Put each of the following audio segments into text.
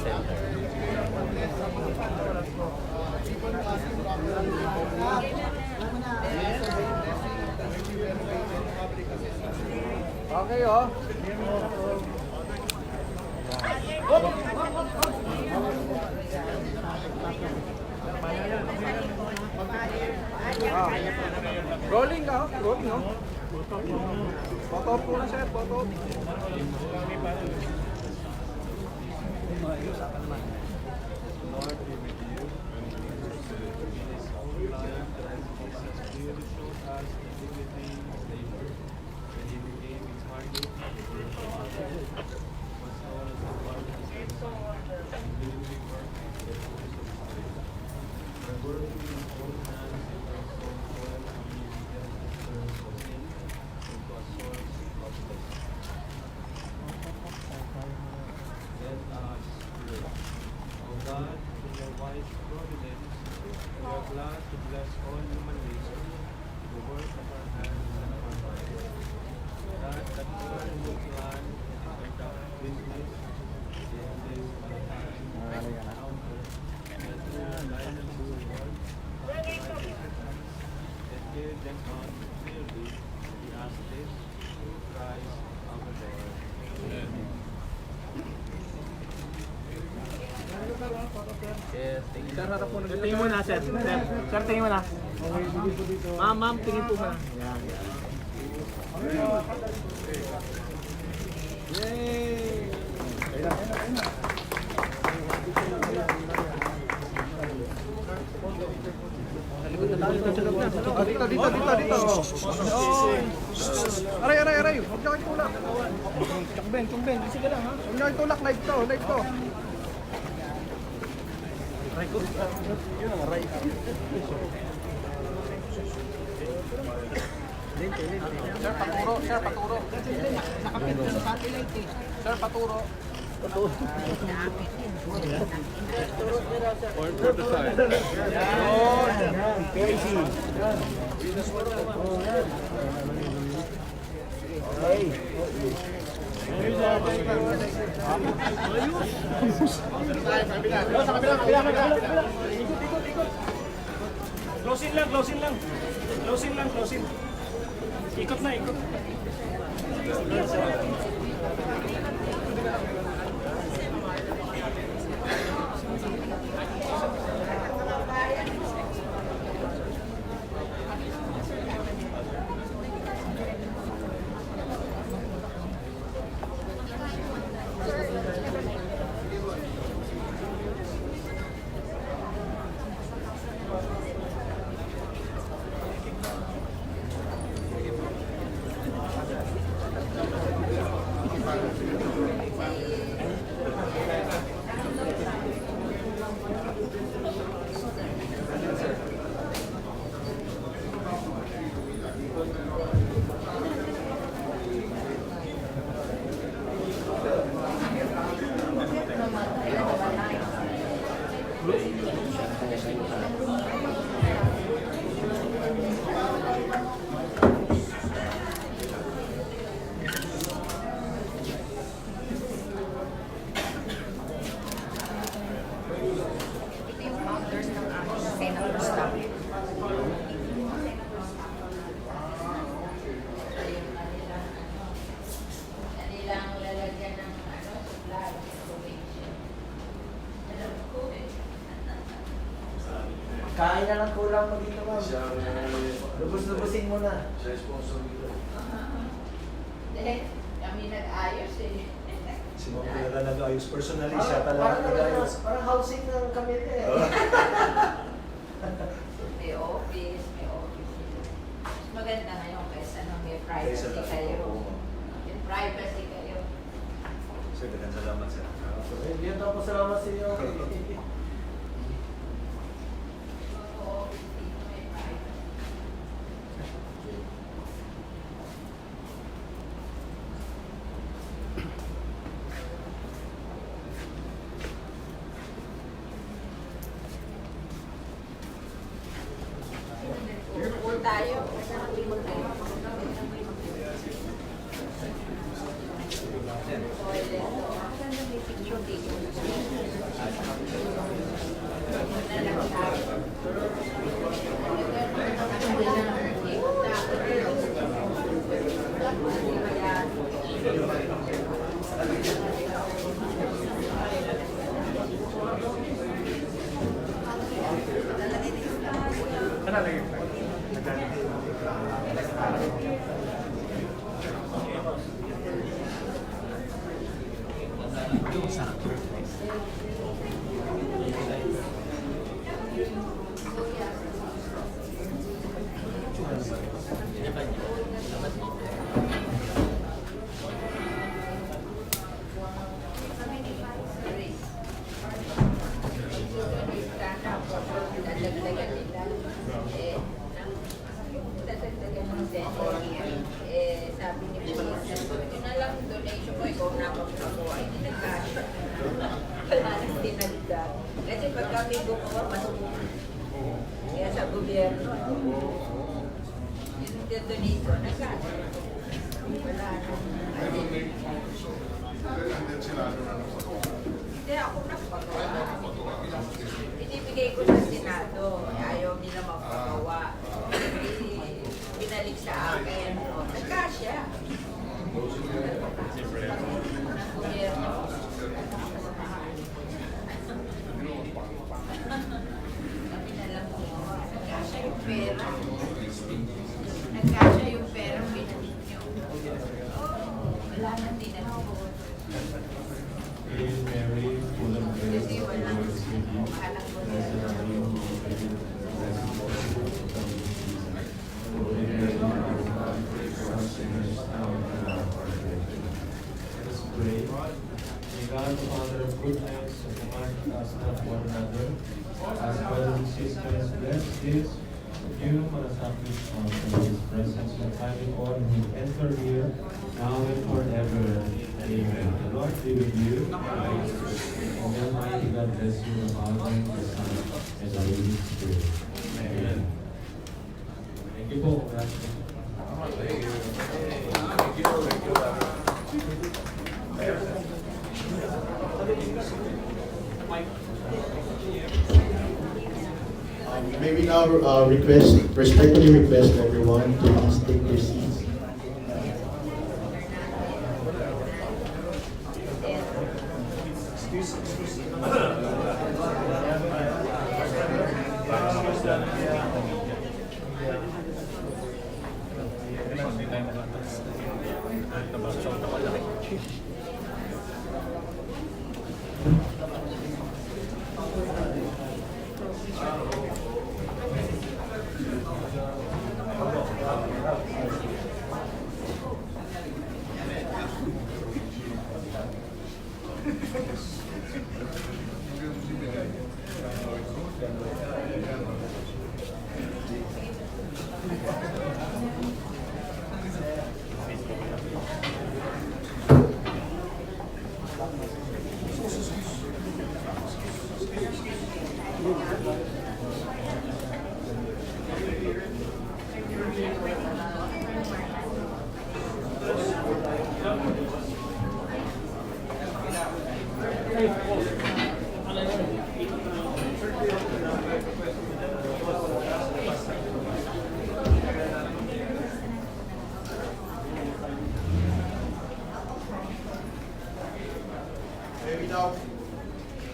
center. Okay, oh. Rolling ka, rolling, oh. Photo po na, sir, photo. Lord be with you. God, in your wise providence, we are glad to bless all human nature, the work of our hands and of our minds. That good and good plan and effective business in this time encounter, and through life and through the world, and give them on clearly, we ask this through Christ our Lord. Amen. Yes, thank you. Sir, harap po na. Tingin mo na, sir. Sir, tingin mo na. Ma'am, tingin po na. Yan. Yay! Dito. Aray. Huwag niyo kayo tulak. Chongben. Sige lang, ha? Huwag niyo kayo tulak. Live to. Aray ko. Yun ang aray. Sir, paturo. Nakapit na sa satellite eh. Sir, paturo. Or for the side. Crazy. Okay. Closing lang. Ikot na. Kain na lang kulang mo dito, ma'am. Lubos-lubusin mo na. Siya sponsor dito. Kami nag-ayos eh. Si Ma'am Pera nag-ayos. Personally, siya talaga nag-ayos. Parang housing ng Cavite eh. May office. Mas maganda ngayon kaysa nung may privacy Kaysa kayo. oo. May privacy kayo. Sir, dagan salamat sir. Hindi yan ako salamat sa iyo. Office dito may privacy. Full tayo. Toilet. Maganda may picture dito. Sabi ni Vicento, ito na lang donation ko, ikaw na magpakuha. Hindi nagkasya. Wala nang tinagdag. Kasi pag kami gumawa, masubok. Kaya sa gobyerno, yung donation, nagkasya. Wala na. Hindi ako nagpagawa. Binibigay ko sa Senado. Ayaw nila magpagawa. Binalik sa akin. Nagkasya. Ng gobyerno. Kami na lang gumawa. Nagkasya yung pera. Nagkasya yung pera. Binalik nyo. Wala nang tinanong. Kasi walang mahalang gobyerno. God, the Father of goodness, and command us not one another, as brothers and sisters, bless this new Manasakis from His presence, and finding all who enter here, now and forever. Amen. The Lord be with you. And the Almighty God bless you, the Father, the Son, and the Holy Spirit. Amen. Thank you po. May we now respectfully request everyone to please take their seats.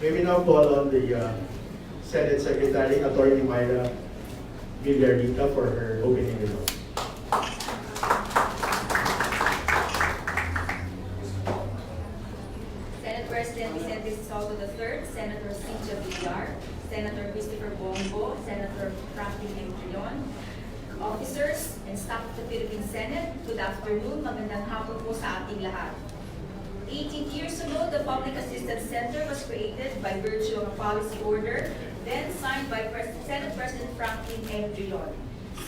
May we now call on the Senate Secretary, Attorney Myra Villarita, for her opening remarks. Senate President Vicente Sotto III, Senator Cynthia Villar, Senator Christopher Bongo, Senator Franklin M. officers and staff of the Philippine Senate, good afternoon, magandang hapon po sa ating lahat. 18 years ago, the Public Assistance Center was created by virtue of a policy order, then signed by Senate President Franklin M. Drilon.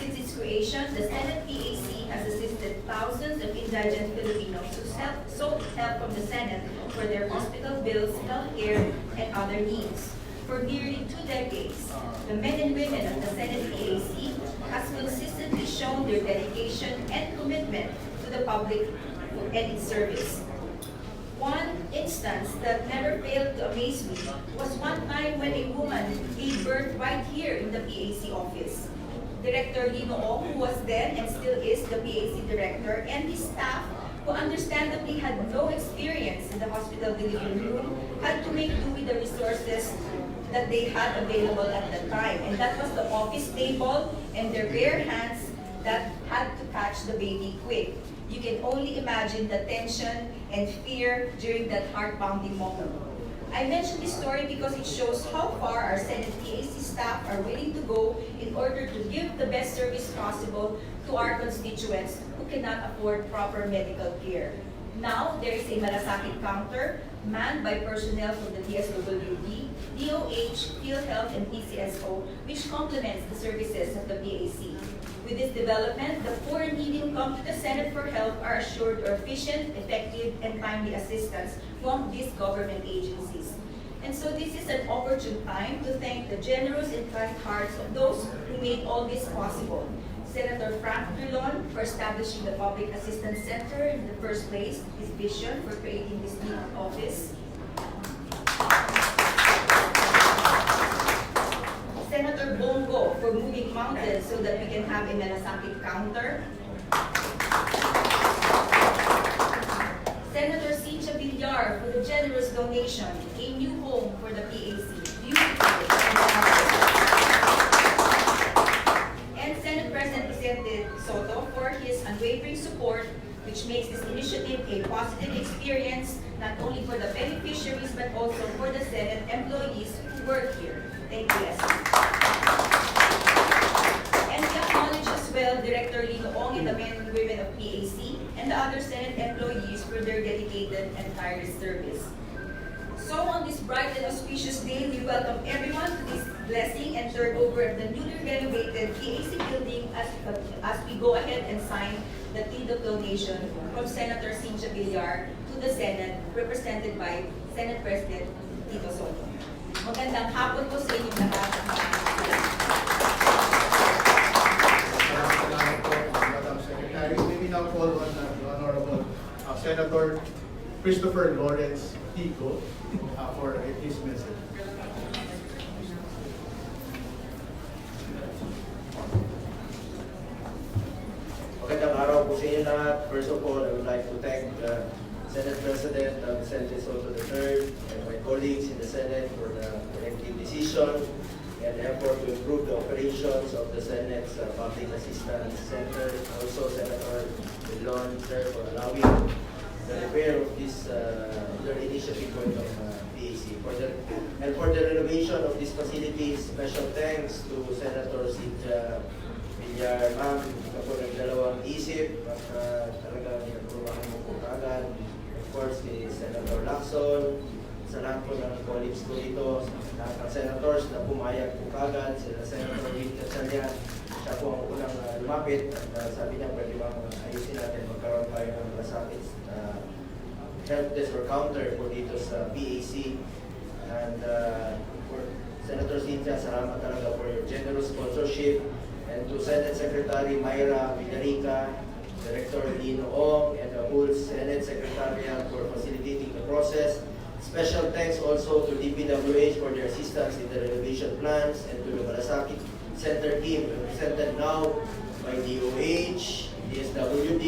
Since its creation, the Senate PAC has assisted thousands of indigent Filipinos who sought help from the Senate for their hospital bills, health care, and other needs. For nearly 2 decades, the men and women of the Senate PAC has consistently shown their dedication and commitment to the public and its service. One instance that never failed to amaze me was one time when a woman gave birth right here in the PAC office. Director Lino Ong, who was then and still is the PAC director, and his staff, who understandably had no experience in the hospital delivery room, had to make do with the resources that they had available at the time. And that was the office table and their bare hands that had to catch the baby quick. You can only imagine the tension and fear during that heart-pounding moment. I mention this story because it shows how far our Senate PAC staff are willing to go in order to give the best service possible to our constituents who cannot afford proper medical care. Now, there is a malasakit counter manned by personnel from the DSWD, DOH, PhilHealth, and PCSO, which complements the services of the PAC. With this development, the poor and needy who come to the Senate for help are assured of efficient, effective, and timely assistance from these government agencies. And so this is an opportune time to thank the generous and kind hearts of those who made all this possible. Senator Frank Drilon for establishing the Public Assistance Center in the first place, his vision for creating this new office. Senator Bongo for moving mountains so that we can have a malasakit counter. Senator Cynthia Villar for the generous donation, a new home for the PAC. Beautiful. And Senate President Vicento Sotto for his unwavering support, which makes this initiative a positive experience, not only for the beneficiaries, but also for the Senate employees who work here. Thank you, SC. And we acknowledge as well Director Lino Ong and the men and women of PAC and the other Senate employees for their dedicated and tireless service. So on this bright and auspicious day, we welcome everyone to this blessing and turn over the newly renovated PAC building as we go ahead and sign the Tito donation from Senator Cynthia Villar to the Senate, represented by Senate President Tito Sotto. Magandang hapon po sa inyong lahat. Salamat po, Madam Secretary. May we now call on the Honorable Senator Christopher Lawrence Tito for his message. Magandang araw po sa inyo lahat. First of all, I would like to thank Senate President Vicento Sotto III and my colleagues in the Senate for the collective decision and effort to improve the operations of the Senate's Public Assistance Center. Also, Senator Drilon, sir, for allowing the repair of this their initiative for the PAC. For the renovation of this facility, special thanks to Senator Cynthia Villar. Ma'am, ito po nagdalawang isip at talagang nagprubahan mo po agad. Of course, kay Senator Lacson, sa lahat po ng colleagues ko dito, lahat ng senators na pumayag po kagad, sila Senator Victor Salian, siya po ang unang lumapit at sabi niya pwede bang ayusin natin magkaroon tayo ng malasakit help desk or counter po dito sa PAC. And for Senator Cynthia, salamat talaga for your generous sponsorship. And to Senate Secretary Myra Villarica, Director Lino Ong, and the whole Senate Secretariat for facilitating the process. Special thanks also to DPWH for their assistance in the renovation plans and to the Malasakit Center team represented now by DOH, DSWD,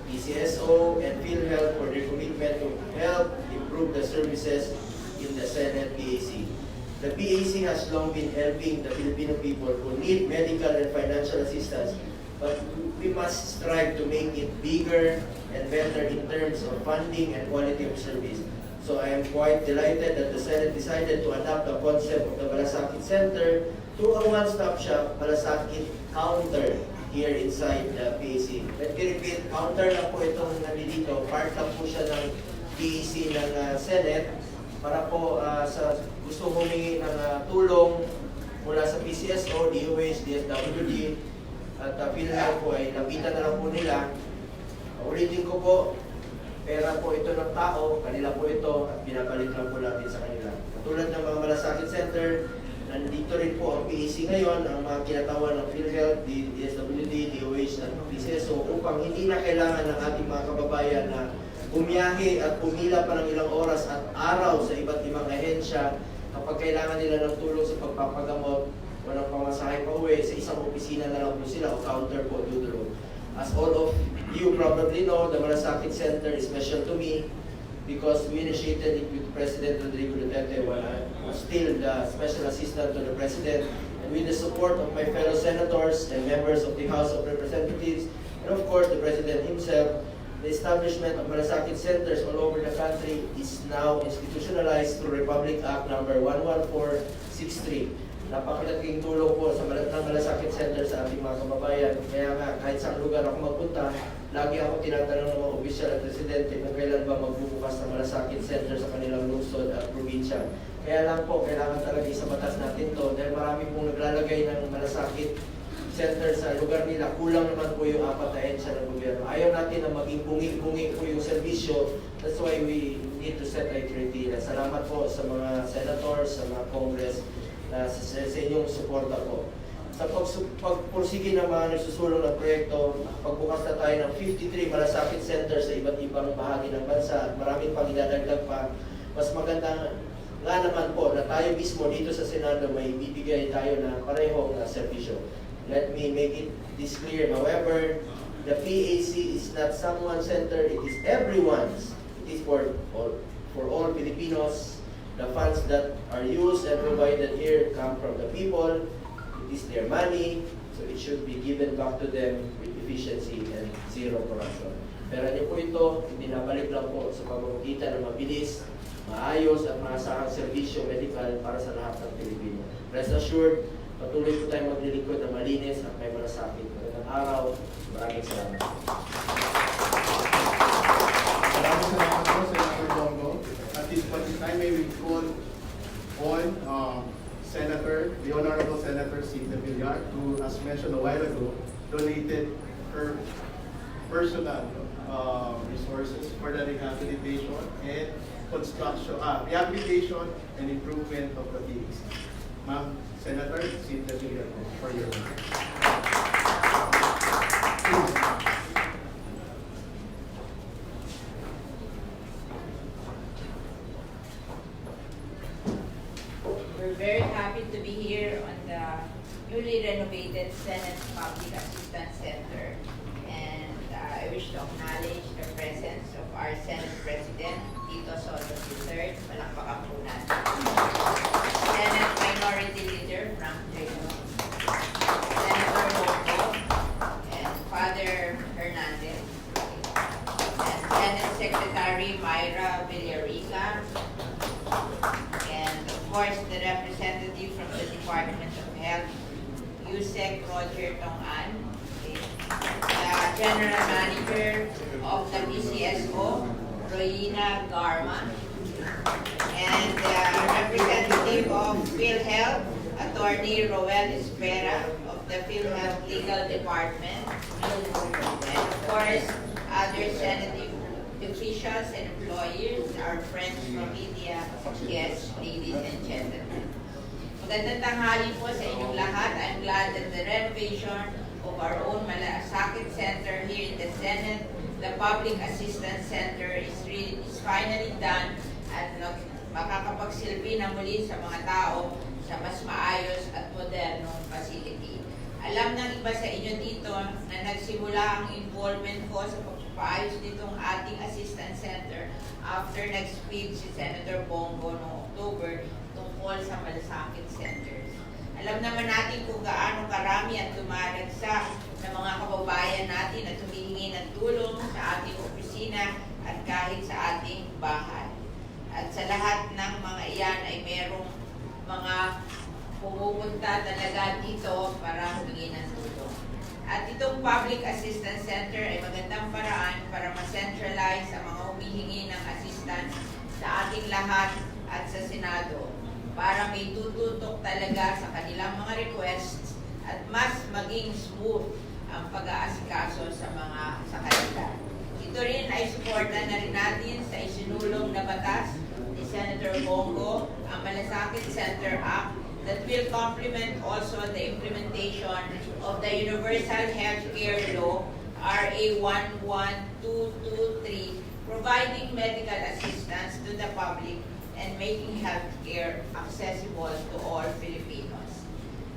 PCSO, and PhilHealth for their commitment to help improve the services in the Senate PAC. The PAC has long been helping the Filipino people who need medical and financial assistance, but we must strive to make it bigger and better in terms of funding and quality of service. So I am quite delighted that the Senate decided to adopt the concept of the Malasakit Center to a one-stop shop Malasakit counter here inside the PAC. Let me repeat, counter lang po itong nandito, part lang po siya ng PAC ng Senate para po sa gusto humingi ng tulong mula sa PCSO, DOH, DSWD, at PhilHealth po ay lapitan na lang po nila. Ulitin ko po, pera po ito ng tao, kanila po ito at pinabalik lang po natin sa kanila. Katulad ng mga Malasakit Center, nandito rin po ang PAC ngayon, ang mga kinatawan ng PhilHealth, DSWD, DOH at PCSO upang hindi na kailangan ng ating mga kababayan na bumiyahe at pumila pa ng ilang oras at araw sa iba't ibang ahensya kapag kailangan nila ng tulong sa pagpapagamot, walang pamasahe pa uwi, sa isang opisina na lang po sila o counter po doon. As all of you probably know, the Malasakit Center is special to me because we initiated it with President Rodrigo Duterte when I was still the Special Assistant to the President, and with the support of my fellow senators and members of the House of Representatives, and of course the President himself. The establishment of Malasakit centers all over the country is now institutionalized through Republic Act number 11463. Napakalaking tulong po sa Malasakit Center sa ating mga kababayan. Kaya nga, kahit saan lugar ako magpunta, lagi ako tinatanong ng mga opisyal at presidente kung kailan ba magbubukas ng Malasakit Center sa kanilang lungsod at probinsya. Kaya lang po, kailangan talaga sa batas natin to dahil marami pong naglalagay ng Malasakit Center sa lugar nila, kulang naman po yung 4 na ehensya ng gobyerno. Ayaw natin na maging bungi-bungi po yung serbisyo. That's why we need to set a criteria. Salamat po sa mga senators, sa mga congress, sa inyong suporta po. Sa pagpursige ng mga nagsusulong ng proyekto, pagbukas na tayo ng 53 Malasakit Center sa iba't ibang bahagi ng bansa at maraming pang idadagdag pa, mas maganda nga naman po na tayo mismo dito sa Senado may bibigay tayo na parehong serbisyo. Let me make this clear. However, the PAC is not someone's center, it is everyone's. It is for all Filipinos. The funds that are used and provided here come from the people. It is their money, so it should be given back to them with efficiency and zero corruption. Pero niyo po ito, ibinabalik lang po sa pamamagitan ng mabilis, maayos at maasahang serbisyo medical para sa lahat ng Pilipino. Rest assured, patuloy po tayong maglilingkod ng malinis at may malasakit. Magandang araw. Maraming salamat. Maraming salamat po, Senator Bongo. At this point in time, may we call on the Honorable Senator Cito Villar, who, as mentioned a while ago, donated her personal resources for the rehabilitation and rehabilitation and improvement of the PAC. Ma'am, Senator Cito Villar, for your We're very happy to be here on the newly renovated Senate Public Assistance Center. And I wish to acknowledge the presence of our Senate President, Tito Sotto III. Palakpakan po natin. Senate Minority Leader, Frank Tito. Senator Bongo and Father Hernandez. And Senate Secretary Myra Villarica. And of course, the representative from the Department of Health, Yusek Roger Tong-An, the General Manager of the PCSO, Royina Garma, and the representative of PhilHealth, Attorney Roel Espera of the PhilHealth Legal Department, and of course, other Senate officials and employees, our friends from media, guests, ladies and gentlemen. Magandang tanghali po sa inyong lahat. I'm glad that the renovation of our own Malasakit Center here in the Senate, the Public Assistance Center is finally done at makakapagsilbi na muli sa mga tao sa mas maayos at modernong facility. Alam ng iba sa inyo dito na nagsimula ang involvement ko sa pagpapaayos nitong ating assistance center after nag-speak si Senator Bongo noong October tungkol sa Malasakit Centers. Alam naman natin kung gaano karami at dumaragsa ng mga kababayan natin at humihingi ng tulong sa ating opisina at kahit sa ating bahay. At sa lahat ng mga iyan ay merong mga pumupunta talaga dito para humingi ng tulong. At itong Public Assistance Center ay magandang paraan para ma-centralize ang mga humihingi ng assistance sa ating lahat at sa Senado para may tututok talaga sa kanilang mga requests at mas maging smooth ang pag-aasikaso sa kanila. Ito rin ay suporta na rin natin sa isinulong na batas ni Senator Bongo, ang Malasakit Center Act, that will complement also the implementation of the Universal Healthcare Law, RA 11223, providing medical assistance to the public, and making healthcare accessible to all Filipinos.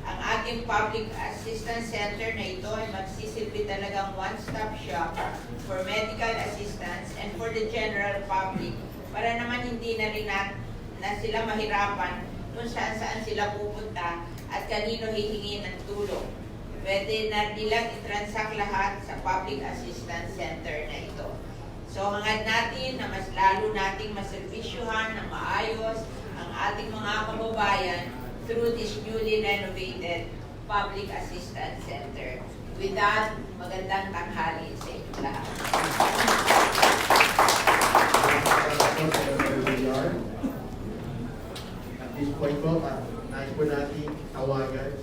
Ang ating Public Assistance Center na ito ay magsisilbi talagang one-stop shop for medical assistance and for the general public para naman hindi na rin na sila mahirapan kung saan sila pupunta at kanino hihingi ng tulong. Pwede na nilang itransact lahat sa Public Assistance Center na ito. So hangad natin na mas lalo nating maserbisyuhan ng maayos ang ating mga kababayan through this newly renovated Public Assistance Center. With that, magandang tanghali sa inyo lahat. At this point po, nais po natin tawagan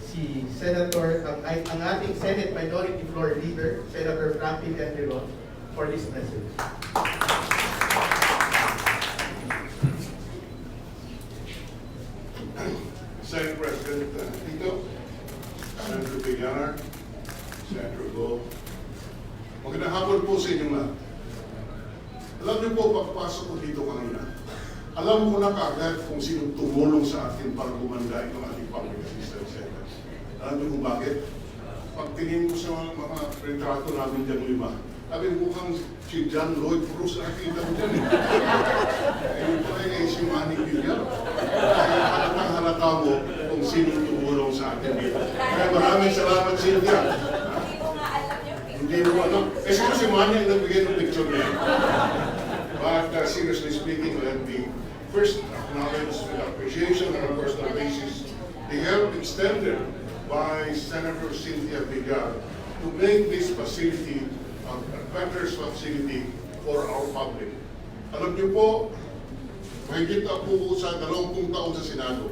si Senator, ang ating Senate Minority Floor Leader, Senator Franklin Tito, for this message. Senate President Tito, Senator Villar, Senator Go, magandang hapon po sa inyong lahat. Alam niyo po, pagpasok ko dito kanina, alam ko na kaagad kung sino tumulong sa atin para gumanda itong ating Public Assistance Center. Alam niyo kung bakit? Pagtingin ko sa mga retrato namin dyan lima, sabi mukhang si John Lloyd Cruz nakikita ko dyan. Ayun po ay si Manny Villar. Kaya halata mo kung sino tumulong sa atin dito. Kaya maraming salamat, Cynthia. Hindi ko nga alam yung picture. Hindi mo alam. Eh, sino si Manny ang nagbigay ng picture niya? But seriously speaking, let me first acknowledge with appreciation on a personal basis the help extended by Senator Cynthia Villar to make this facility a better facility for our public. Alam niyo po, mahigit ako sa 20 taon sa Senado.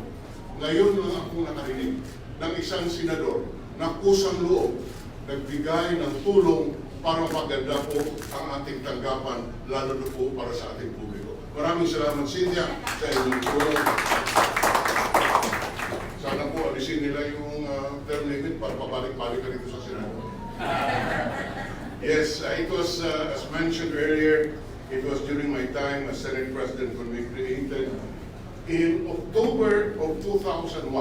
Ngayon lang ako nakarinig ng isang senador na kusang loob nagbigay ng tulong para maganda po ang ating tanggapan, lalo na po para sa ating publiko. Maraming salamat, Cynthia, sa inyong tulong. Sana po alisin nila yung term limit para pabalik-balik ka dito sa Senado. Yes, it was, as mentioned earlier, it was during my time as Senate President when we created in October of 2001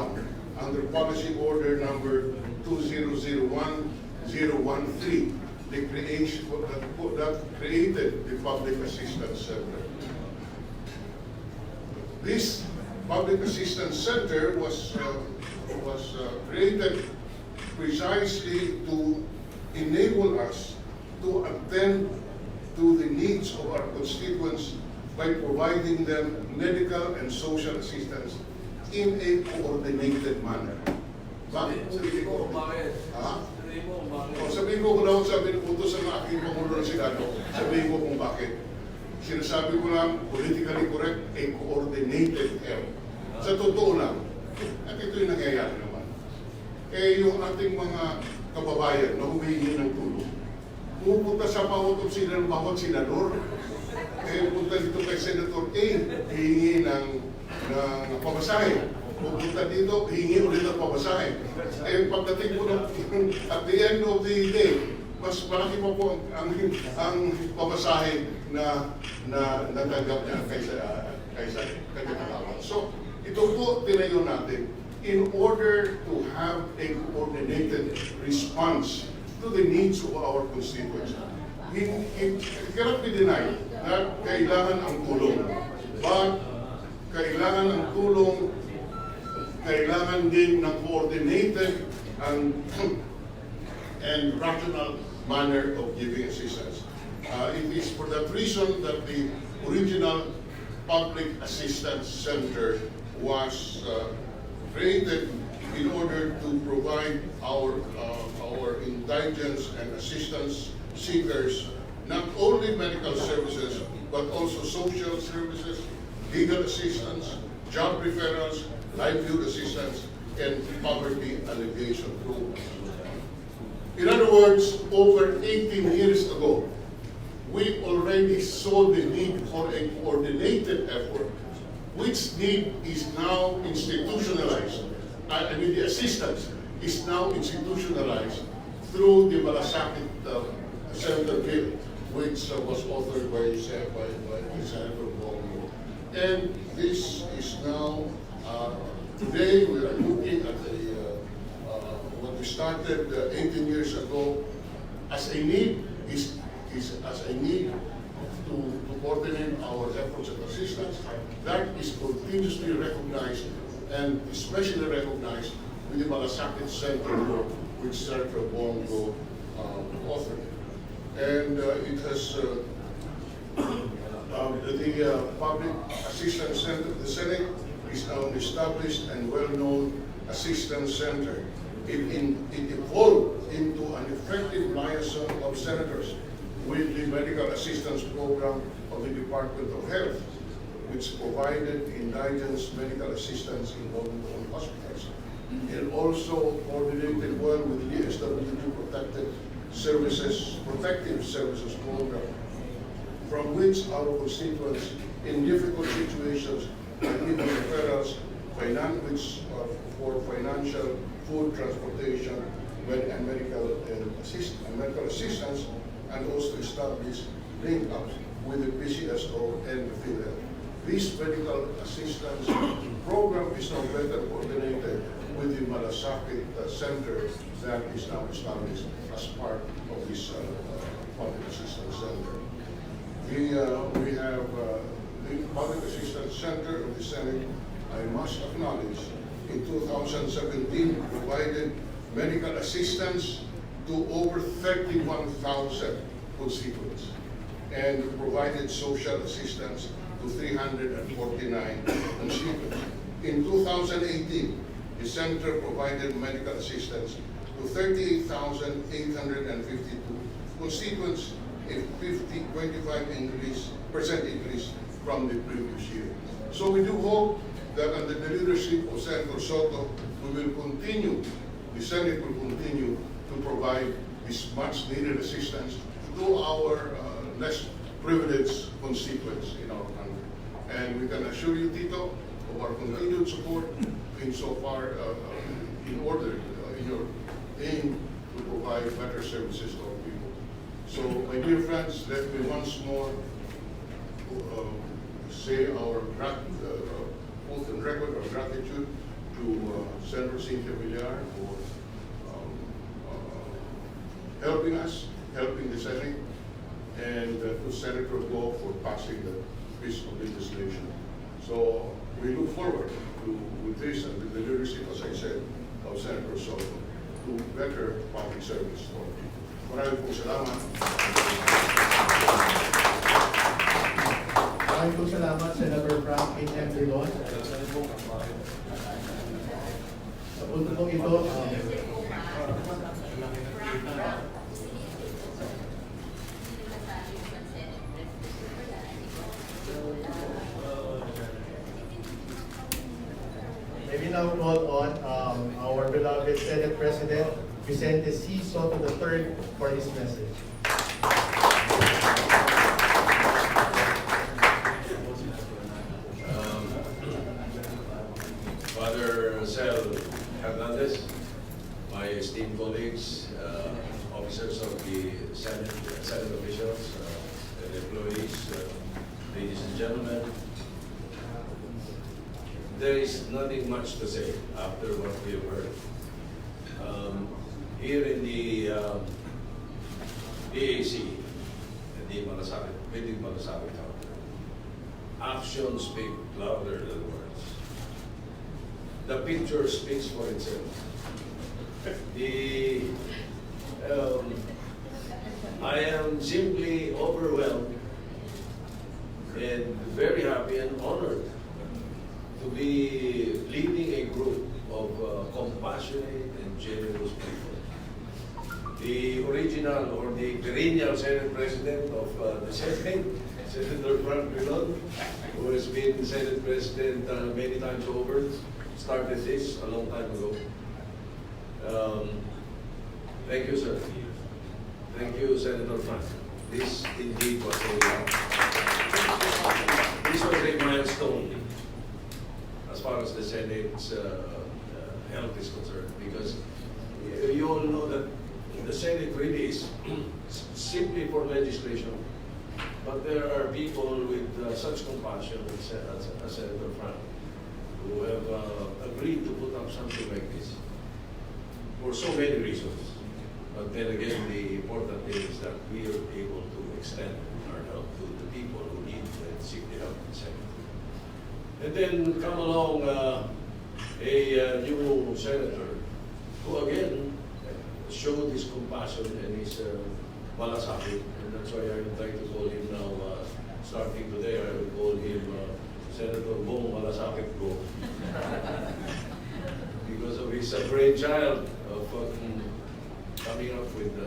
under Policy Order number 2001-013, the creation that created the Public Assistance Center. This Public Assistance Center was created precisely to enable us to attend to the needs of our constituents by providing them medical and social assistance in a coordinated manner. Bakit? Sabihin ko. Bakit? Ha? Sabihin mo kung bakit? Sabihin ko kung ako sabihin ng utos ng aking Pangulo ng Senado, sabihin ko kung bakit. Sinasabi ko lang, politically correct, a coordinated help. Sa totoo lang, at ito yung nangyayari naman. Yung ating mga kababayan na humihingi ng tulong, pupunta sa bawat opisina ng bawat senador, punta dito kay Senator A, hihingi ng pamasahe. Pupunta dito, hihingi ulit ng pamasahe. Pagdating po at the end of the day, mas malaki pa po ang pamasahe na natanggap niya kaysa kanyang. So, ito po tinayo natin in order to have a coordinated response to the needs of our constituents. It cannot be denied na kailangan ang tulong. But kailangan ang tulong, kailangan din ng coordinated and rational manner of giving assistance. It is for that reason that the original Public Assistance Center was created in order to provide our indigents and assistance seekers not only medical services but also social services, legal assistance, job referrals, livelihood assistance, and poverty alleviation programs. In other words, over 18 years ago, we already saw the need for a coordinated effort, which need is now institutionalized. The assistance is now institutionalized through the Malasakit Center Bill, which was authored by Senator Bongo. And this is now, today we are looking at what we started 18 years ago as a need, is as a need to coordinate our efforts and assistance. That is continuously recognized and especially recognized with the Malasakit Center work, which Senator Bongo authored. And it has the Public Assistance Center of the Senate is now an established and well-known assistance center. It evolved into an effective liaison of senators with the medical assistance program of the Department of Health, which provided indigence medical assistance in government-owned hospitals. It also coordinated well with the SWD Protective Services Program, from which our constituents in difficult situations are given referrals for financial, food, transportation, and medical assistance, and also establish link-ups with the PCSO and the PhilHealth. This medical assistance program is now better coordinated with the Malasakit Center that is now established as part of this Public Assistance Center. We have the Public Assistance Center of the Senate, I must acknowledge, in 2017 provided medical assistance to over 31,000 constituents and provided social assistance to 349 constituents. In 2018, the center provided medical assistance to 38,852 constituents, a 25% increase from the previous year. So we do hope that under the leadership of Senator Sotto, we will continue, the Senate will continue to provide this much needed assistance to our less privileged constituents in our country. And we can assure you, Tito, of our continued support insofar in order, in your aim to provide better services to our people. So, my dear friends, let me once more say our oath and record of gratitude to Senator Cynthia Villar for helping us, helping the Senate, and to Senator Go for passing the piece of legislation. So we look forward to, with this and with the leadership, as I said, of Senator Sotto, to better public service for people. Maraming pong salamat. Maraming po salamat, Senator Franklin M. Drilon. Sa punto pong ito, may we now call on our beloved Senate President, Vicente C. Sotto III, for his message. Father Sel Hernandez, my esteemed colleagues, officers of the Senate officials, and employees, ladies and gentlemen, there is nothing much to say after what we have heard. Here in the AAC, the Malasakit, building Malasakit Counter, actions speak louder than words. The picture speaks for itself. I am simply overwhelmed and very happy and honored to be leading a group of compassionate and generous people. The original or the perennial Senate President of the Senate, Senator Frank Drilon, who has been Senate President many times over, started this a long time ago. Thank you, sir. Thank you, Senator Frank. This indeed was a milestone as far as the Senate's health is concerned, because you all know that the Senate really is simply for legislation but there are people with such compassion as Senator Frank who have agreed to put up something like this for so many reasons. But then again, the important thing is that we are able to extend our help to the people who need and seek the help in Senate. And then come along a new senator who again showed his compassion and his malasakit, and that's why I would like to call him now, starting today, I will call him Senator Bong Malasakit Go. Because of his brainchild of coming up with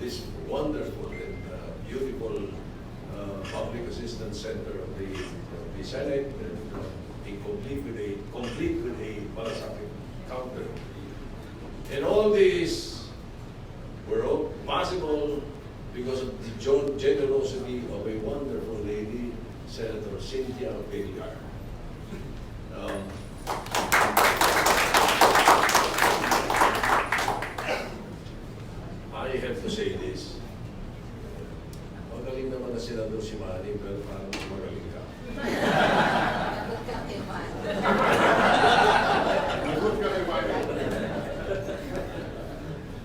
this wonderful and beautiful public assistance center of the Senate, and complete with a malasakit counter. And all these were all possible because of the generosity of a wonderful lady, Senator Cynthia Villar. I have to say this. Magaling naman na sila doon si Manny, pero parang magaling ka.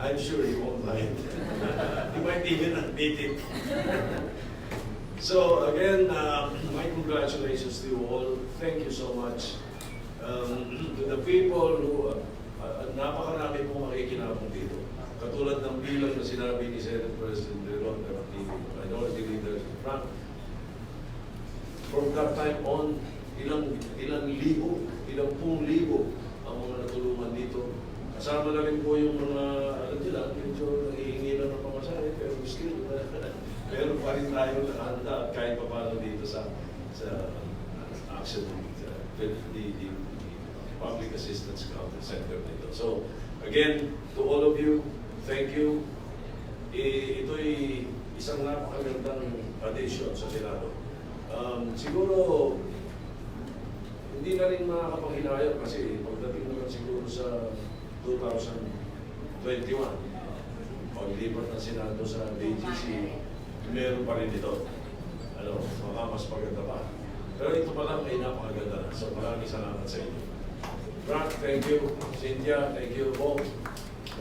I'm sure you won't mind. You might even admit it. So again, my congratulations to you all. Thank you so much. To the people who, napakarami pong makikinabang dito. Katulad ng bilang na sinabi ni Senate President Ron, the Minority Leader Frank. From that time on, ilang pung libo ang mga natulungan dito. Kasama na rin po yung mga, alam nila, medyo nangihingi lang ng pamasahe, pero still, meron pa rin tayo nakahanda at kahit pa paano dito sa action, the Public Assistance Counter Center nito. So, again, to all of you, thank you. Ito'y isang napakagandang addition sa Senado. Siguro, hindi na rin makakapanghinayang kasi pagdating naman siguro sa 2021, paglipat ng Senado sa BGC, meron pa rin ito. Baka mas maganda pa. Pero ito pa lang ay napakaganda na. So maraming salamat sa inyo. Frank, thank you. Cynthia, thank you. Bong,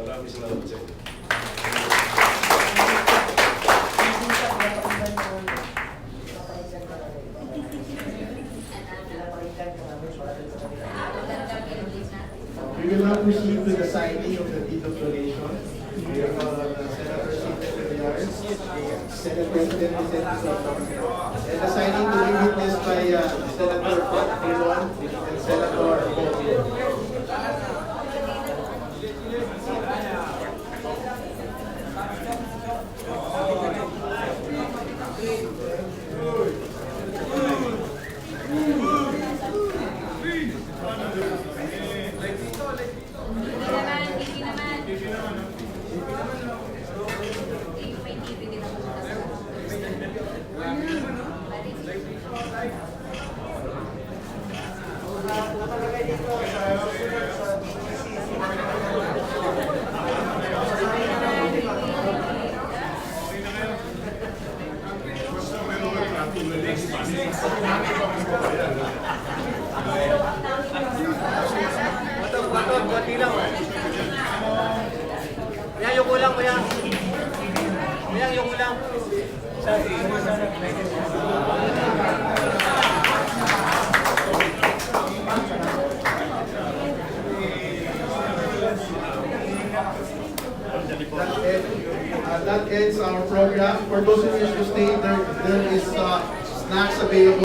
maraming salamat sa inyo. We will now proceed to the signing of the deed of donation. We have Senator Tito, Senate President Vicento Sotto, and the signing to be witnessed by Senator Tito and Senator Sotto. Yung kulang, mayang yung kulang. That ends our program. For those who wish to stay, there is snacks available.